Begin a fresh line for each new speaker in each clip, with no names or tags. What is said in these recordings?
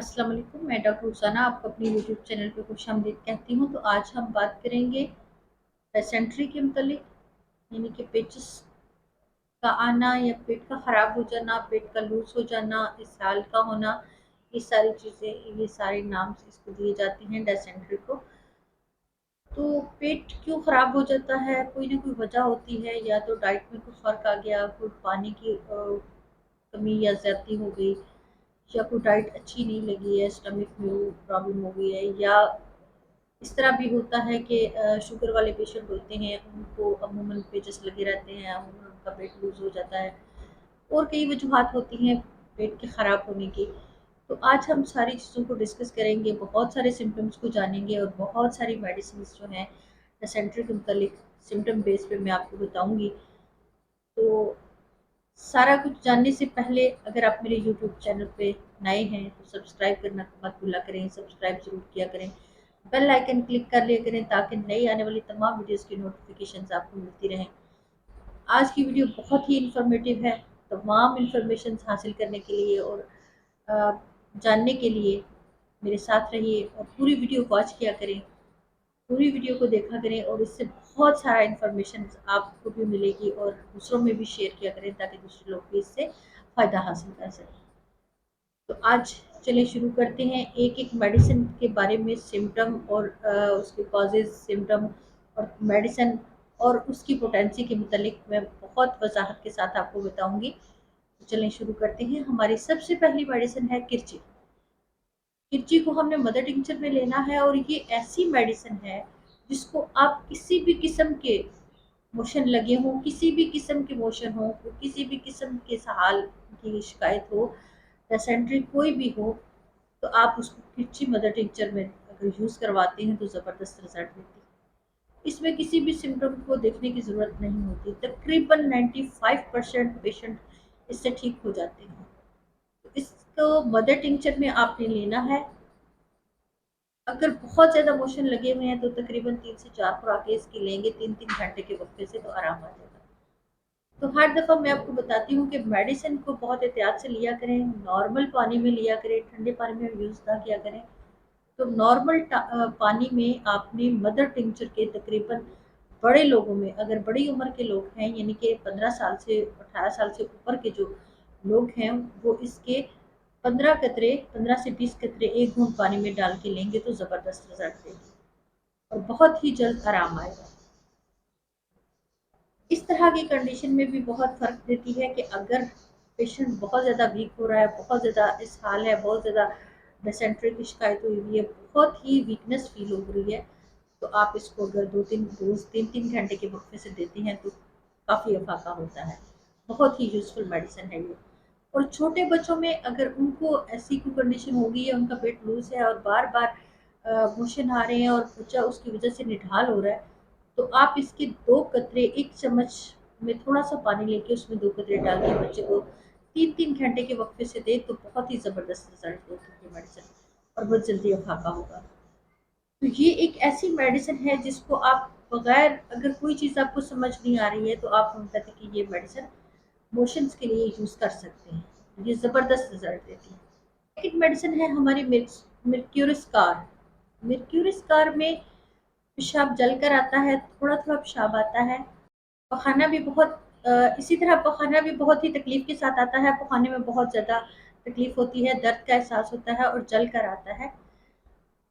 अस्सलाम वालेकुम, मैं डॉक्टर रुखसाना आपको अपने यूट्यूब चैनल पे खुशामदीद कहती हूँ। तो आज हम बात करेंगे डिसेंट्री के मुतालिक, यानी कि पेचिस का आना या पेट का ख़राब हो जाना, पेट का लूज़ हो जाना, इसहाल का होना, ये सारी चीज़ें, ये सारे नाम इसको दिए जाते हैं डिसेंट्री को। तो पेट क्यों ख़राब हो जाता है? कोई ना कोई वजह होती है, या तो डाइट में कुछ फ़र्क आ गया, कोई पानी की कमी या ज़्यादती हो गई, या कोई डाइट अच्छी नहीं लगी है, स्टमक में वो प्रॉब्लम हो गई है, या इस तरह भी होता है कि शुगर वाले पेशेंट होते हैं, उनको अमूमन पेचेस लगे रहते हैं, अमूमन उनका पेट लूज़ हो जाता है, और कई वजूहात होती हैं पेट के ख़राब होने की। तो आज हम सारी चीज़ों को डिस्कस करेंगे, बहुत सारे सिम्टम्स को जानेंगे, और बहुत सारी मेडिसिन जो हैं डिसेंट्री के मुतालिक सिम्टम बेस पे मैं आपको बताऊँगी। तो सारा कुछ जानने से पहले अगर आप मेरे यूट्यूब चैनल पे नए हैं तो सब्सक्राइब करना मत भूला करें, सब्सक्राइब ज़रूर किया करें, बेल आइकन क्लिक कर लिया करें ताकि नई आने वाली तमाम वीडियोस की नोटिफिकेशंस आपको मिलती रहें। आज की वीडियो बहुत ही इंफॉर्मेटिव है। तमाम इंफॉर्मेशन हासिल करने के लिए और अ, जानने के लिए मेरे साथ रहिए और पूरी वीडियो वॉच किया करें, पूरी वीडियो को देखा करें, और इससे बहुत सारा इन्फॉर्मेशन आपको भी मिलेगी, और दूसरों में भी शेयर किया करें ताकि दूसरे लोग भी इससे फ़ायदा हासिल कर सकें। तो आज चलिए शुरू करते हैं एक एक मेडिसिन के बारे में, सिम्टम और उसके कॉजेज़, सिम्टम और मेडिसिन और उसकी पोटेंसी के मुतालिक मैं बहुत वजाहत के साथ आपको बताऊंगी। तो चलें शुरू करते हैं। हमारी सबसे पहली मेडिसिन है किरची। किरची को हमने मदर टिंचर में लेना है, और ये ऐसी मेडिसिन है जिसको आप किसी भी किस्म के मोशन लगे हों, किसी भी किस्म के मोशन हो, किसी भी किस्म के सहाल की शिकायत हो, डिसेंट्री कोई भी हो, तो आप उसको किरची मदर टिंचर में अगर यूज़ करवाते हैं तो ज़बरदस्त रिजल्ट देती है। इसमें किसी भी सिम्टम को देखने की ज़रूरत नहीं होती। तकरीबन 95% पेशेंट इससे ठीक हो जाते हैं। तो इसको मदर टिंचर में आपने लेना है। अगर बहुत ज़्यादा मोशन लगे हुए हैं तो तकरीबन 3 से 4 खुराकें इसकी लेंगे 3-3 घंटे के वक्फे से, तो आराम आ जाएगा। तो हर दफ़ा मैं आपको बताती हूँ कि मेडिसिन को बहुत एहतियात से लिया करें, नॉर्मल पानी में लिया करें, ठंडे पानी में यूज़ ना किया करें। तो नॉर्मल पानी में आपने मदर टिंचर के तकरीबन, बड़े लोगों में अगर बड़ी उम्र के लोग हैं, यानी कि 15 साल से 18 साल से ऊपर के जो लोग हैं, वो इसके 15 से 20 कतरे एक घूंट पानी में डाल के लेंगे तो ज़बरदस्त रिजल्ट देगी, और बहुत ही जल्द आराम आएगा। इस तरह की कंडीशन में भी बहुत फ़र्क देती है कि अगर पेशेंट बहुत ज़्यादा वीक हो रहा है, बहुत ज़्यादा इसहाल है, बहुत ज़्यादा डिसेंट्री की शिकायत हुई हुई है, बहुत ही वीकनेस फील हो रही है, तो आप इसको अगर 2-3 रोज़ 3-3 घंटे के वक्फे से देते हैं तो काफ़ी अफाका होता है। बहुत ही यूज़फुल मेडिसिन है ये। और छोटे बच्चों में अगर उनको ऐसी कोई कंडीशन हो गई है, उनका पेट लूज़ है और बार-बार मोशन आ रहे हैं और बच्चा उसकी वज़ह से निढाल हो रहा है, तो आप इसके 2 कतरे, 1 चम्मच में थोड़ा-सा पानी लेके उसमें 2 कतरे डाल के बच्चे को 3-3 घंटे के वक़्फ़े से दें तो बहुत ही ज़बरदस्त रिज़ल्ट देती है मेडिसिन, और बहुत जल्दी अफ़ाका होगा। तो ये एक ऐसी मेडिसिन है जिसको आप बगैर, अगर कोई चीज़ आपको समझ नहीं आ रही है तो आप हम कहते हैं कि ये मेडिसिन मोशंस के लिए यूज़ कर सकते हैं। ये ज़बरदस्त रिज़ल्ट देती है। सेकंड मेडिसिन है हमारी मिर्क्यूरिस्कार। मिर्क्यूरिस्कार में पेशाब जलकर आता है, थोड़ा-थोड़ा पेशाब आता है। पखाना भी बहुत इसी तरह पखाना भी बहुत ही तकलीफ़ के साथ आता है, पखाने में बहुत ज़्यादा तकलीफ़ होती है, दर्द का एहसास होता है और जल कर आता है।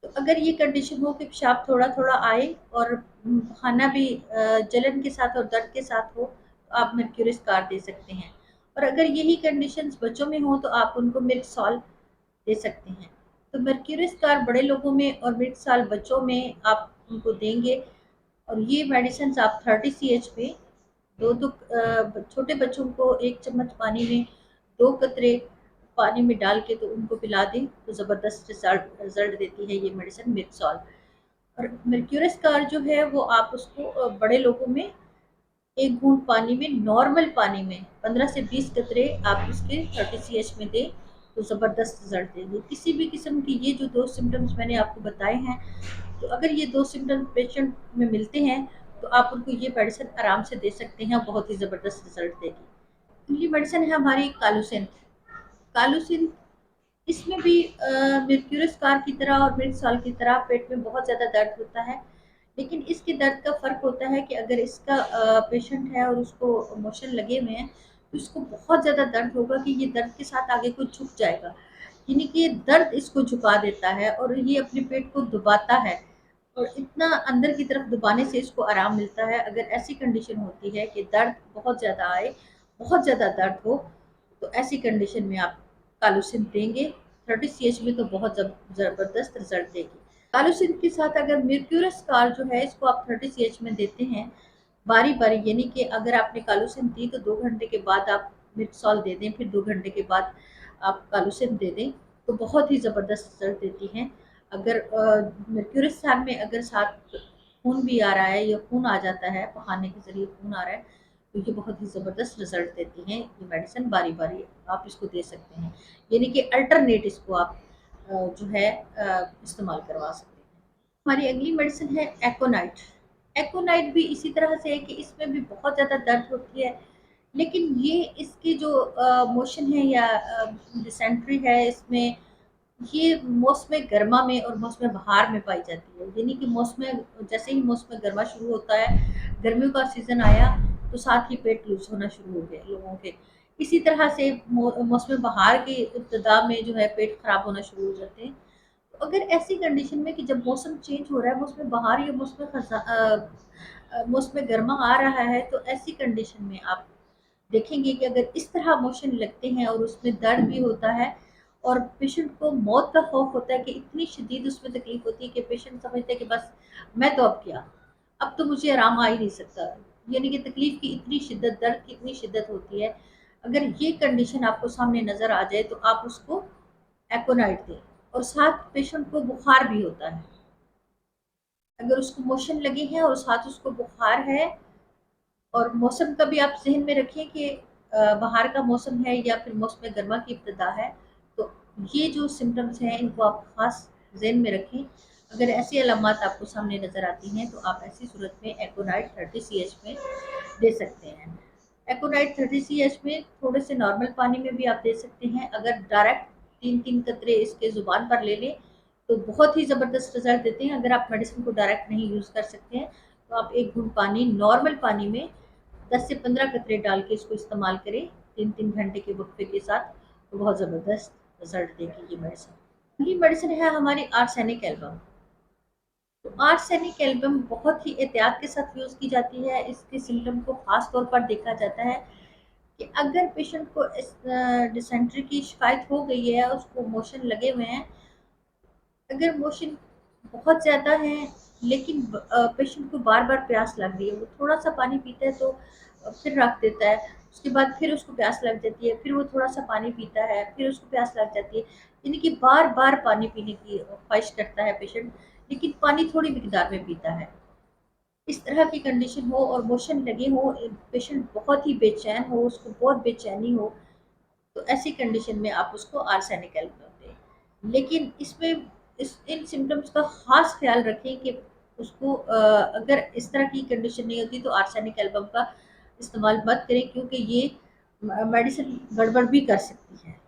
तो अगर ये कंडीशन हो कि पेशाब थोड़ा-थोड़ा आए और पखाना भी जलन के साथ और दर्द के साथ हो, तो आप मर्क्यूरी स्कार दे सकते हैं। और अगर यही कंडीशंस बच्चों में हो तो आप उनको मिर्क-सॉल दे सकते हैं। तो मर्क्यूरी स्कार बड़े लोगों में और मिर्क-सॉल बच्चों में आप उनको देंगे, और ये मेडिसिन्स आप 30 सीएच में दो छोटे बच्चों को 1 चम्मच पानी में 2 कतरे पानी में डाल के तो उनको पिला दें तो ज़बरदस्त रिज़ल्ट रिज़ल्ट देती है ये मेडिसिन मिर्क-सॉल। और मर्क्यूरस कार जो है वो आप उसको बड़े लोगों में 1 घूंट पानी में, नॉर्मल पानी में 15 से 20 कतरे आप उसके 30 सीएच में दें तो ज़बरदस्त रिज़ल्ट देंगे। किसी भी किस्म की ये जो 2 सिम्पटम्स मैंने आपको बताए हैं, तो अगर ये 2 सिम्पटम पेशेंट में मिलते हैं तो आप उनको ये मेडिसिन आराम से दे सकते हैं, बहुत ही ज़बरदस्त रिज़ल्ट देगी। अगली मेडिसिन है हमारी कालोसिन। कालोसिन اس میں بھی مرक्यूरस कार की तरह और मिर्च साल की तरह पेट में बहुत ज़्यादा दर्द होता है, लेकिन इसके दर्द का फ़र्क होता है कि अगर इसका पेशेंट है और उसको मोशन लगे हुए हैं तो इसको बहुत ज़्यादा दर्द होगा कि ये दर्द के साथ आगे को झुक जाएगा, यानी कि ये दर्द इसको झुका देता है और ये अपने पेट को दबाता है और इतना अंदर की तरफ दबाने से इसको आराम मिलता है। अगर ऐसी कंडीशन होती है कि दर्द बहुत ज़्यादा आए, बहुत ज़्यादा दर्द हो, तो ऐसी कंडीशन में आप कालुसिन देंगे। 30 CH में तो बहुत ज़बरदस्त रिजल्ट देगी। कालुसिन के साथ अगर म्यूक्यूरस कार जो है इसको आप 30 CH में देते हैं बारी बारी, यानी कि अगर आपने कालुसिन दी तो 2 घंटे के बाद आप मिर्चसॉल दे दें, फिर 2 घंटे के बाद आप कालुसिन दे दें, तो बहुत ही ज़बरदस्त रिजल्ट देती हैं। अगर मर्क्यूरस थान में अगर साथ खून भी आ रहा है या खून आ जाता है, पखाने के ज़रिए खून आ रहा है, तो ये बहुत ही ज़बरदस्त रिजल्ट देती हैं। ये मेडिसिन बारी बारी आप इसको दे सकते हैं, यानी कि अल्टरनेट इसको आप जो है इस्तेमाल करवा सकते हैं। हमारी अगली मेडिसिन है एकोनाइट। एकोनाइट भी इसी तरह से है कि इसमें भी बहुत ज़्यादा दर्द होती है, लेकिन ये इसकी जो मोशन है या डिसेंट्री है, इसमें ये मौसम गर्मा में और मौसम बहार में पाई जाती है, यानी कि मौसम जैसे ही मौसम गर्मा शुरू होता है, गर्मियों का सीज़न आया, तो साथ ही पेट लूज होना शुरू हो गए लोगों के। इसी तरह से मौसम बहार की इब्तिदा में जो है पेट खराब होना शुरू हो जाते हैं। तो अगर ऐसी कंडीशन में कि जब मौसम चेंज हो रहा है, मौसम बहार या मौसम गर्मा आ रहा है, तो ऐसी कंडीशन में आप देखेंगे कि अगर इस तरह मोशन लगते हैं और उसमें दर्द भी होता है और पेशेंट को मौत का खौफ होता है कि इतनी शदीद उसमें तकलीफ होती है कि पेशेंट समझते हैं कि बस मैं तो अब क्या, अब तो मुझे आराम आ ही नहीं सकता, यानी कि तकलीफ की इतनी शिद्दत, दर्द की इतनी शिद्दत होती है। अगर ये कंडीशन आपको सामने नज़र आ जाए तो आप उसको एकोनाइट दें। और साथ पेशेंट को बुखार भी होता है, अगर उसको मोशन लगे हैं और साथ उसको बुखार है, और मौसम का भी आप ज़हन में रखें कि बाहर का मौसम है या फिर मौसम गर्मा की इब्तिदा है, तो ये जो सिम्टम्स हैं इनको आप ख़ास ज़हन में रखें। अगर ऐसी अलामात आपको सामने नज़र आती हैं तो आप ऐसी सूरत में एकोनाइट 30 CH में दे सकते हैं। एकोनाइट 30 CH में थोड़े से नॉर्मल पानी में भी आप दे सकते हैं। अगर डायरेक्ट 3-3 कतरे इसके ज़ुबान पर ले लें तो बहुत ही ज़बरदस्त रिज़ल्ट देते हैं। अगर आप मेडिसिन को डायरेक्ट नहीं यूज़ कर सकते हैं तो आप 1 घूंट पानी, नॉर्मल पानी में 10 से 15 कतरे डाल के इसको इस्तेमाल करें 3-3 घंटे के वक्फे के साथ, तो बहुत ज़बरदस्त रिजल्ट देगी ये मेडिसिन। अगली मेडिसिन है हमारी आर्सेनिक एल्बम। तो आर्सेनिक एल्बम बहुत ही एहतियात के साथ यूज़ की जाती है। इसके सिम्टम को ख़ास तौर पर देखा जाता है कि अगर पेशेंट को इस डिसेंट्री की शिकायत हो गई है, उसको मोशन लगे हुए हैं, अगर मोशन बहुत ज़्यादा है लेकिन पेशेंट को बार बार प्यास लग रही है, वो थोड़ा सा पानी पीता है तो फिर रख देता है, उसके बाद फिर उसको प्यास लग जाती है, फिर वो थोड़ा सा पानी पीता है, फिर उसको प्यास लग जाती है, यानी कि बार बार पानी पीने की ख्वाहिश करता है पेशेंट, लेकिन पानी थोड़ी मिकदार में पीता है। इस तरह की कंडीशन हो और मोशन लगे हो, पेशेंट बहुत ही बेचैन हो, उसको बहुत बेचैनी हो, तो ऐसी कंडीशन में आप उसको आर्सेनिक एल्बम दें। लेकिन इसमें इन सिम्टम्स का ख़ास ख्याल रखें कि उसको अगर इस तरह की कंडीशन नहीं होती तो आर्सेनिक एल्बम का इस्तेमाल मत करें, क्योंकि ये मेडिसिन गड़बड़ भी कर सकती है।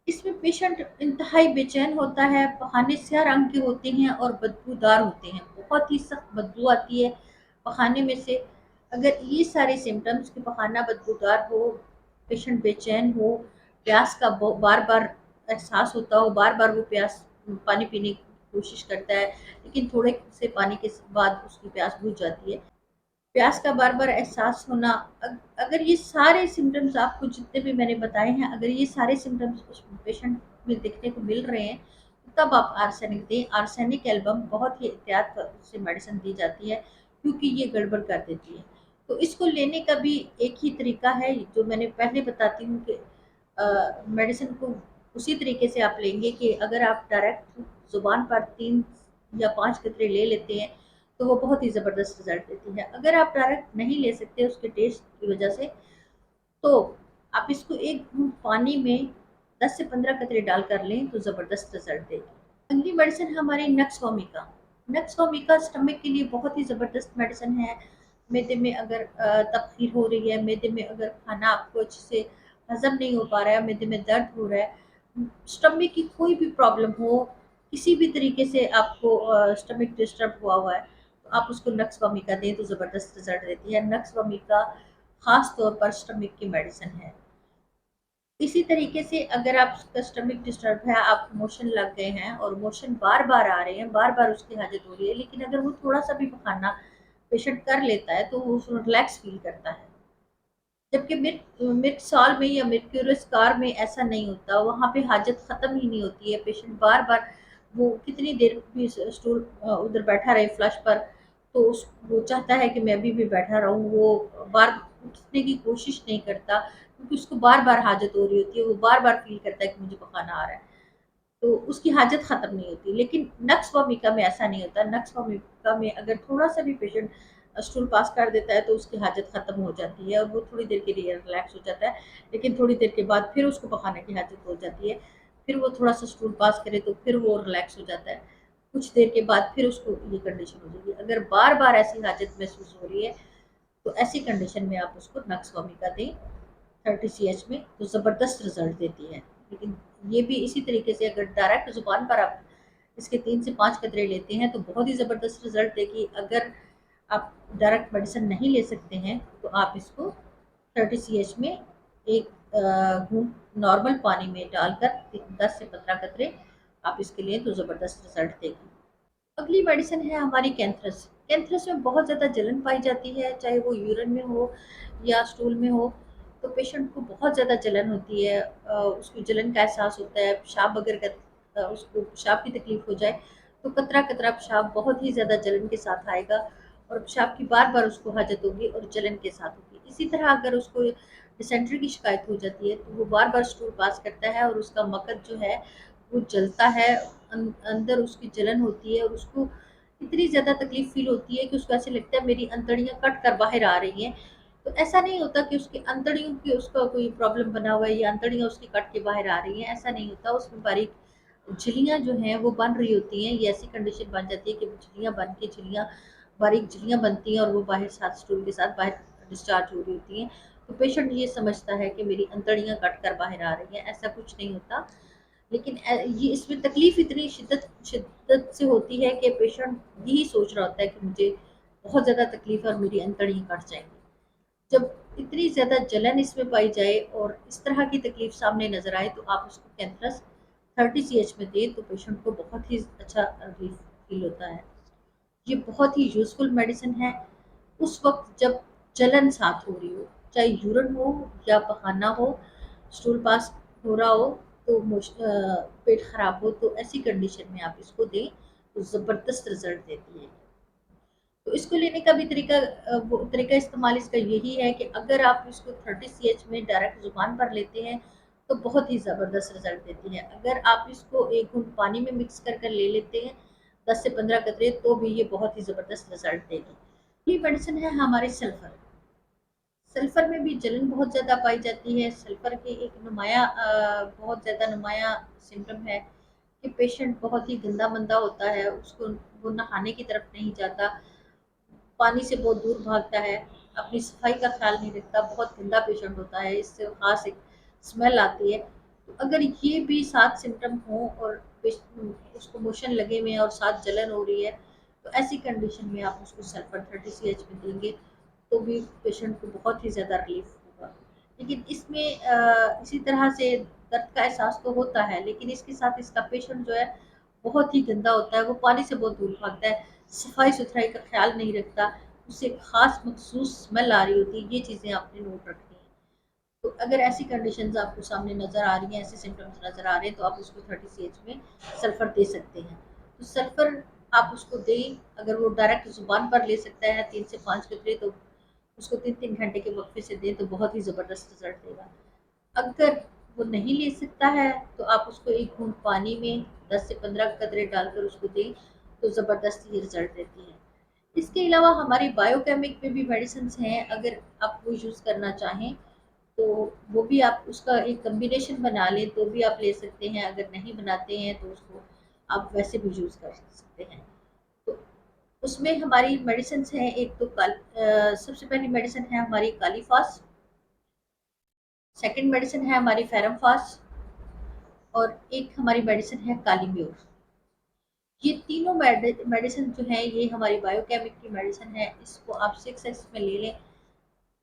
इसमें पेशेंट इंतहाई बेचैन होता है, पखाने स्याह रंग के होते हैं और बदबूदार होते हैं, बहुत ही सख्त बदबू आती है पखाने में से। अगर ये सारे सिम्टम्स कि पखाना बदबूदार हो, पेशेंट बेचैन हो, प्यास का बार बार एहसास होता हो, बार बार वो प्यास पानी पीने की कोशिश करता है, लेकिन थोड़े से पानी के बाद उसकी प्यास बुझ जाती है, प्यास का बार-बार एहसास होना, अगर ये सारे सिम्पटम्स आपको जितने भी मैंने बताए हैं, अगर ये सारे सिम्पटम्स उस पेशेंट में देखने को मिल रहे हैं, तब आप आर्सेनिक दें। आर्सेनिक एल्बम बहुत ही एहतियात से मेडिसिन दी जाती है, क्योंकि ये गड़बड़ कर देती है। तो इसको लेने का भी एक ही तरीका है जो मैंने पहले बताती हूँ कि मेडिसिन को उसी तरीके से आप लेंगे कि अगर आप डायरेक्ट ज़ुबान पर 3 या 5 कतरे ले लेते हैं तो वो बहुत ही ज़बरदस्त रिज़ल्ट देती है। अगर आप डायरेक्ट नहीं ले सकते उसके टेस्ट की वजह से, तो आप इसको 1 घूंट पानी में 10 से 15 कतरे डाल कर लें तो ज़बरदस्त रिज़ल्ट देगी। अगली मेडिसिन हमारी nux vomica. Nux vomica stomach के लिए बहुत ही ज़बरदस्त मेडिसिन है। मैदे में अगर तबखीर हो रही है, मैदे में अगर खाना आपको अच्छे से हज़म नहीं हो पा रहा है, मैदे में दर्द हो रहा है, स्टमक की कोई भी प्रॉब्लम हो, किसी भी तरीके से आपको स्टमक डिस्टर्ब हुआ है, तो आप उसको नक्स वोमिका दें तो ज़बरदस्त रिजल्ट देती है। नक्स वोमिका खास तौर पर स्टमक की मेडिसिन है। इसी तरीके से अगर आपका स्टमक डिस्टर्ब है, आप मोशन लग गए हैं और मोशन बार बार आ रहे हैं, बार बार उसकी हाजत हो रही है, लेकिन अगर वो थोड़ा सा भी खाना पेशेंट कर लेता है तो वो रिलैक्स फील करता है। जबकि मिड मिड सॉल में या मिडक्यूरस कार में ऐसा नहीं होता, वहाँ पे हाजत ख़त्म ही नहीं होती है। पेशेंट बार बार वो कितनी देर भी स्टूल उधर बैठा रहे फ्लश पर, तो वो चाहता है कि मैं भी बैठा रहूं, वो बार उठने की कोशिश नहीं करता, क्योंकि उसको बार बार हाजत हो रही होती है, वो बार बार फील करता है कि मुझे पखाना आ रहा है, तो उसकी हाजत खत्म नहीं होती। लेकिन नक्स वोमिका में ऐसा नहीं होता। नक्स वोमिका में अगर थोड़ा सा भी पेशेंट स्टूल पास कर देता है तो उसकी हाजत खत्म हो जाती है और वो थोड़ी देर के लिए रिलैक्स हो जाता है, लेकिन थोड़ी देर के बाद फिर उसको पखाने की हाजत हो जाती है। फिर वो थोड़ा सा स्टूल पास करे तो फिर वो रिलैक्स हो जाता है, कुछ देर के बाद फिर उसको ये कंडीशन हो जाएगी। अगर बार बार ऐसी हाजत महसूस हो रही है तो ऐसी कंडीशन में आप उसको नक्स वोमिका दें 30 CH में, तो ज़बरदस्त रिजल्ट देती है। लेकिन ये भी इसी तरीके से अगर डायरेक्ट ज़ुबान पर आप इसके 3 से 5 कतरे लेते हैं तो बहुत ही ज़बरदस्त रिजल्ट देगी। अगर आप डायरेक्ट मेडिसिन नहीं ले सकते हैं तो आप इसको 30 CH में एक घूंट नॉर्मल पानी में डालकर 10 से 15 कतरे आप इसके लिए तो ज़बरदस्त रिजल्ट देगी। अगली मेडिसिन है हमारी कैंथरस। कैंथरस में बहुत ज़्यादा जलन पाई जाती है, चाहे वो यूरिन में हो या स्टूल में हो। तो पेशेंट को बहुत ज़्यादा जलन होती है, उसको जलन का एहसास होता है। पेशाब अगर उसको पेशाब की तकलीफ हो जाए तो कतरा कतरा पेशाब बहुत ही ज़्यादा जलन के साथ आएगा और पेशाब की बार बार उसको हाजत होगी और जलन के साथ होगी। इसी तरह अगर उसको डिसेंट्री की शिकायत हो जाती है तो वो बार बार स्टूल पास करता है और उसका मकद जो है वो जलता है, अंदर उसकी जलन होती है और उसको इतनी ज़्यादा तकलीफ फील होती है कि उसको ऐसे लगता है मेरी अंतड़ियाँ कट कर बाहर आ रही हैं। तो ऐसा नहीं होता कि उसकी अंतड़ियों की उसका कोई प्रॉब्लम बना हुआ है या अंतड़ियाँ उसकी कट के बाहर आ रही हैं, ऐसा नहीं होता। उसमें बारीक झिल्लियाँ जो हैं वो बन रही होती हैं। ये ऐसी कंडीशन बन जाती है कि झिल्लियाँ बन के झिल्लियाँ बारीक झिल्लियाँ बनती हैं और वो बाहर साथ स्टूल के साथ बाहर डिस्चार्ज हो रही होती हैं। तो पेशेंट ये समझता है कि मेरी अंतड़ियाँ कट कर बाहर आ रही हैं, ऐसा कुछ नहीं होता। लेकिन ये इसमें तकलीफ इतनी शिद्दत शिद्दत से होती है कि पेशेंट यही सोच रहा होता है कि मुझे बहुत ज़्यादा तकलीफ है और मेरी अंतड़ियाँ कट जाएंगी। जब इतनी ज़्यादा जलन इसमें पाई जाए और इस तरह की तकलीफ सामने नज़र आए तो आप उसको कैंथरस 30 CH में दें तो पेशेंट को बहुत ही अच्छा रिलीफ फील होता है। ये बहुत ही यूज़फुल मेडिसिन है उस वक्त जब जलन साथ हो रही हो, चाहे यूरिन हो या बहाना हो, स्टूल पास हो रहा हो, तो पेट खराब हो, तो ऐसी कंडीशन में आप इसको दें तो ज़बरदस्त रिजल्ट देती है। तो इसको लेने का भी तरीका वो तरीका इस्तेमाल इसका यही है कि अगर आप इसको 30 CH में डायरेक्ट ज़ुबान पर लेते हैं तो बहुत ही ज़बरदस्त रिजल्ट देती है। अगर आप इसको एक घूंट पानी में मिक्स कर कर ले लेते हैं 10 से 15 कतरे, तो भी ये बहुत ही ज़बरदस्त रिजल्ट देगी। ये मेडिसिन है हमारे सल्फर। सल्फर में भी जलन बहुत ज़्यादा पाई जाती है। सल्फर के एक बहुत ज़्यादा नुमाया सिम्टम है कि पेशेंट बहुत ही गंदा मंदा होता है, उसको वो नहाने की तरफ नहीं जाता, पानी से बहुत दूर भागता है, अपनी सफाई का ख्याल नहीं रखता, बहुत गंदा पेशेंट होता है, इससे खास एक स्मेल आती है। तो अगर ये भी 7 सिम्टम हो और उसको मोशन लगे हुए हैं और साथ जलन हो रही है, तो ऐसी कंडीशन में आप उसको सल्फर 30 CH में देंगे तो भी पेशेंट को बहुत ही ज़्यादा रिलीफ होगा। लेकिन इसमें इसी तरह से दर्द का एहसास तो होता है, लेकिन इसके साथ इसका पेशेंट जो है बहुत ही गंदा होता है, वो पानी से बहुत दूर भागता है, सफाई सुथराई का ख्याल नहीं रखता, उससे खास मखसूस स्मेल आ रही होती है। ये चीज़ें आपने नोट रखनी है। तो अगर ऐसी कंडीशंस आपको सामने नज़र आ रही हैं, ऐसे सिम्टम्स नज़र आ रहे हैं, तो आप उसको 30 CH में सल्फर दे सकते हैं। तो सल्फर आप उसको दें, अगर वो डायरेक्ट ज़ुबान पर ले सकता है 3 से 5 कतरे, तो उसको 3-3 घंटे के वक्फे से दें तो बहुत ही ज़बरदस्त रिजल्ट देगा। अगर वो नहीं ले सकता है तो आप उसको एक घूंट पानी में 10 से 15 कतरे डालकर उसको दें तो ज़बरदस्त ये रिजल्ट देती है। इसके अलावा हमारी बायोकेमिक में भी मेडिसिन हैं, अगर आप वो यूज़ करना चाहें तो वो भी आप उसका एक कम्बिनेशन बना लें तो भी आप ले सकते हैं। अगर नहीं बनाते हैं तो उसको आप वैसे भी यूज़ कर सकते हैं। तो उसमें हमारी मेडिसिन हैं, एक तो सबसे पहली मेडिसिन है हमारी कालीफास, सेकंड मेडिसिन है हमारी फेरम फास्ट, और एक हमारी मेडिसिन है काली म्यूर। ये तीनों मेडिसिन जो है ये हमारी बायोकेमिक की मेडिसिन है। इसको आप 6x में ले लें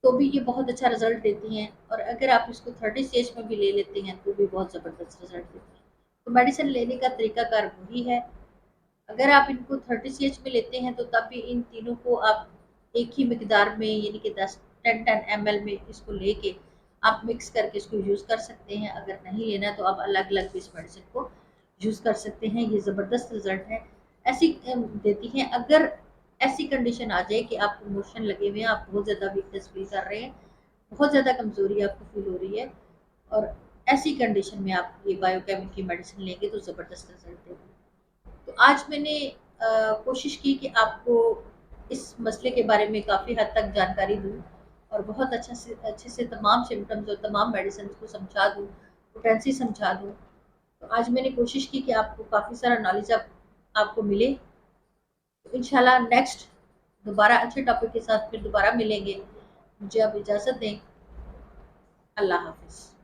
तो भी ये बहुत अच्छा रिजल्ट देती हैं, और अगर आप इसको 30 स्टेज में भी ले लेते हैं तो भी बहुत ज़बरदस्त रिजल्ट देती हैं। तो मेडिसिन लेने का तरीकाकार वही है। अगर आप इनको 30 स्टेज में लेते हैं तो तब भी इन तीनों को आप एक ही मिकदार में यानी कि 10-10 ml में इसको लेके आप मिक्स करके इसको यूज़ कर सकते हैं। अगर नहीं लेना तो आप अलग अलग भी इस मेडिसिन को यूज़ कर सकते हैं। ये ज़बरदस्त रिजल्ट है ऐसी देती हैं। अगर ऐसी कंडीशन आ जाए कि आपको मोशन लगे हुए हैं, आप बहुत ज़्यादा वीकनेस फील कर रहे हैं, बहुत ज़्यादा कमज़ोरी आपको फील हो रही है, और ऐसी कंडीशन में आप ये बायोकेमिक की मेडिसिन लेंगे तो ज़बरदस्त रिजल्ट देगी। तो आज मैंने कोशिश की कि आपको इस मसले के बारे में काफ़ी हद तक जानकारी दूँ, और बहुत अच्छे से तमाम सिम्टम्स और तमाम मेडिसिन को समझा दूँ, पोटेंसी समझा दूँ। तो आज मैंने कोशिश की कि आपको काफ़ी सारा नॉलेज आपको मिले। तो इंशाल्लाह नेक्स्ट दोबारा अच्छे टॉपिक के साथ फिर दोबारा मिलेंगे। मुझे आप इजाज़त दें। अल्लाह हाफिज़।